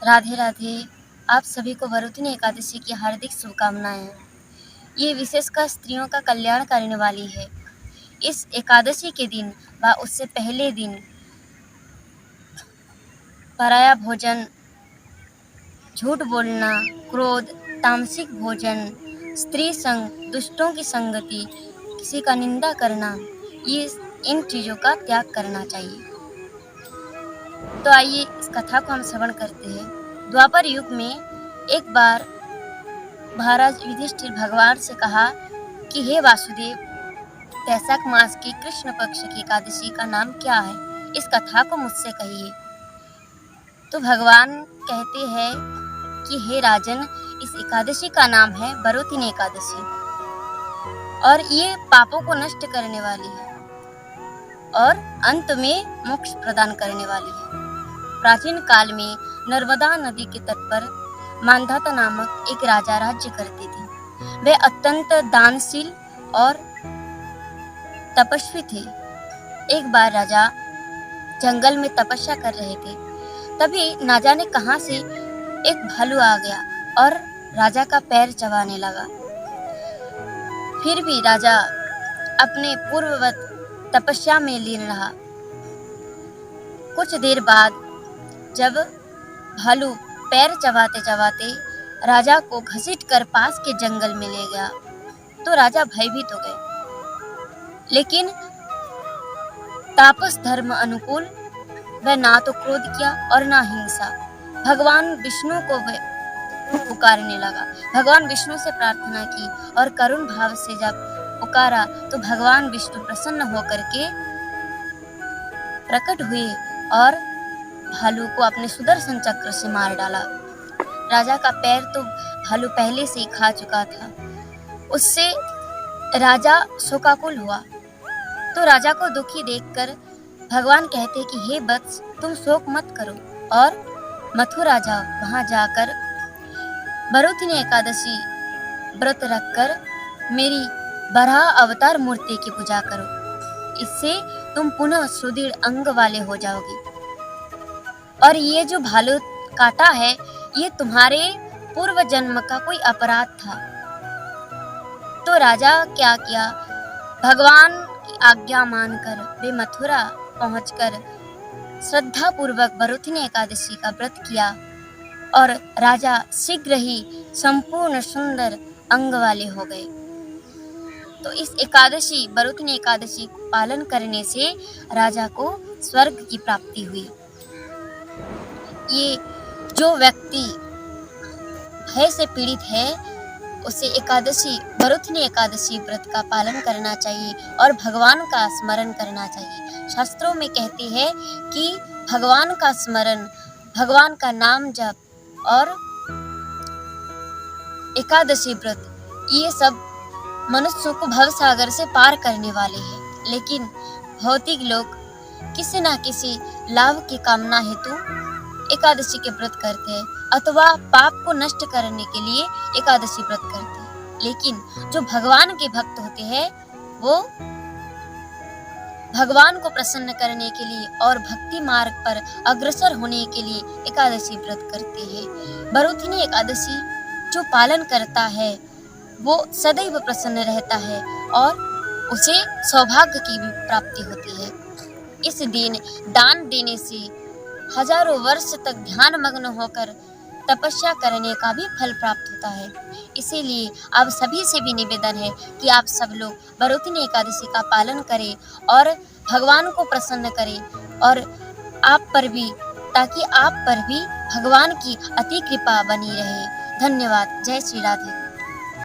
राधे राधे। आप सभी को वरुदिनी एकादशी की हार्दिक शुभकामनाएं। ये विशेषकर स्त्रियों का कल्याण करने वाली है। इस एकादशी के दिन व उससे पहले दिन पराया भोजन, झूठ बोलना, क्रोध, तामसिक भोजन, स्त्री संग, दुष्टों की संगति, किसी का निंदा करना, ये इन चीज़ों का त्याग करना चाहिए। तो आइए इस कथा को हम श्रवण करते हैं। द्वापर युग में एक बार महाराज युधिष्ठिर भगवान से कहा कि हे वासुदेव, वैशाख मास की कृष्ण पक्ष की एकादशी का नाम क्या है? इस कथा को मुझसे कहिए। तो भगवान कहते हैं कि हे राजन, इस एकादशी का नाम है वरुदिनी एकादशी और ये पापों को नष्ट करने वाली है और अंत में मोक्ष प्रदान करने वाली है। प्राचीन काल में नर्मदा नदी के तट पर मांधाता नामक एक राजा राज्य करते थे। वे अत्यंत दानशील और तपस्वी थे। एक बार राजा जंगल में तपस्या कर रहे थे, तभी ना जाने कहां से एक भालू आ गया और राजा का पैर चबाने लगा। फिर भी राजा अपने पूर्ववत तपस्या में लीन रहा। कुछ देर बाद जब भालू पैर चबाते चबाते राजा को घसीटकर पास के जंगल में ले गया तो राजा भयभीत हो गए। लेकिन तापस धर्म अनुकूल वह ना तो क्रोध किया और ना हिंसा। भगवान विष्णु को वह पुकारने लगा। भगवान विष्णु से प्रार्थना की और करुण भाव से जब पुकारा तो भगवान विष्णु प्रसन्न होकर के प्रकट हुए और भालू को अपने सुदर्शन चक्र से मार डाला। राजा का पैर तो भालू पहले से ही खा चुका था। उससे राजा शोकाकुल हुआ। तो राजा को दुखी देखकर भगवान कहते कि हे वत्स, तुम शोक मत करो और मथुरा जाओ। वहां जाकर वरुदिनी एकादशी व्रत रखकर मेरी बराह अवतार मूर्ति की पूजा करो। इससे तुम पुनः सुदृढ़ अंग वाले हो जाओगे। और ये जो भालू काटा है, ये तुम्हारे पूर्व जन्म का कोई अपराध था। तो राजा क्या किया, भगवान की आज्ञा मानकर वे मथुरा पहुंचकर श्रद्धा पूर्वक वरुदिनी एकादशी का व्रत किया और राजा शीघ्र ही संपूर्ण सुंदर अंग वाले हो गए। तो इस एकादशी वरुदिनी एकादशी को पालन करने से राजा को स्वर्ग की प्राप्ति हुई। ये जो व्यक्ति भय से पीड़ित है उसे एकादशी वरुदिनी एकादशी व्रत का पालन करना चाहिए और भगवान का स्मरण करना चाहिए। शास्त्रों में कहते हैं कि भगवान का स्मरण, भगवान का नाम जप और एकादशी व्रत, ये सब मनुष्यों को भव सागर से पार करने वाले हैं। लेकिन भौतिक लोग किसी न किसी लाभ की कामना हेतु एकादशी के व्रत करते हैं अथवा पाप को नष्ट करने के लिए एकादशी व्रत करते हैं। लेकिन जो भगवान के भक्त होते हैं वो भगवान को प्रसन्न करने के लिए और भक्ति मार्ग पर अग्रसर होने के लिए एकादशी व्रत करते हैं। वरुदिनी एकादशी जो पालन करता है वो सदैव प्रसन्न रहता है और उसे सौभाग्य की भी प्राप्ति होती है। इस दिन दान देने से हजारों वर्ष तक ध्यान मग्न होकर तपस्या करने का भी फल प्राप्त होता है। इसीलिए आप सभी से भी निवेदन है कि आप सब लोग वरुदिनी एकादशी का पालन करें और भगवान को प्रसन्न करें और आप पर भी, ताकि आप पर भी भगवान की अति कृपा बनी रहे। धन्यवाद। जय श्री राधे।